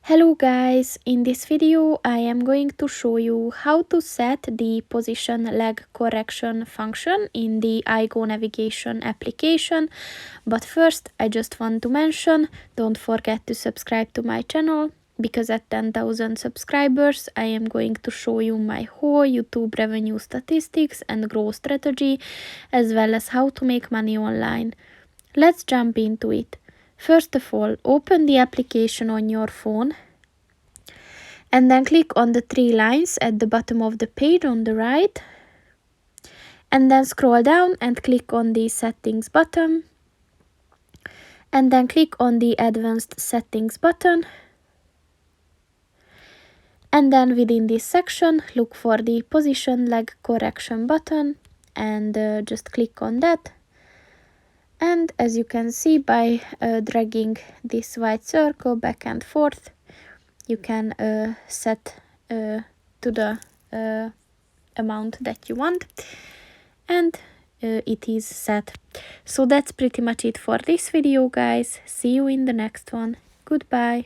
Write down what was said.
Hello guys, in this video I am going to show you how to set the position leg correction function in the IGO Navigation application. But first I just want to mention, don't forget to subscribe to my channel, because at 10,000 subscribers I am going to show you my whole YouTube revenue statistics and growth strategy, as well as how to make money online. Let's jump into it. First of all, open the application on your phone and then click on the three lines at the bottom of the page on the right, and then scroll down and click on the settings button, and then click on the advanced settings button, and then within this section look for the position leg correction button and just click on that. And as you can see, by dragging this white circle back and forth, you can set to the amount that you want, and it is set. So that's pretty much it for this video, guys. See you in the next one. Goodbye.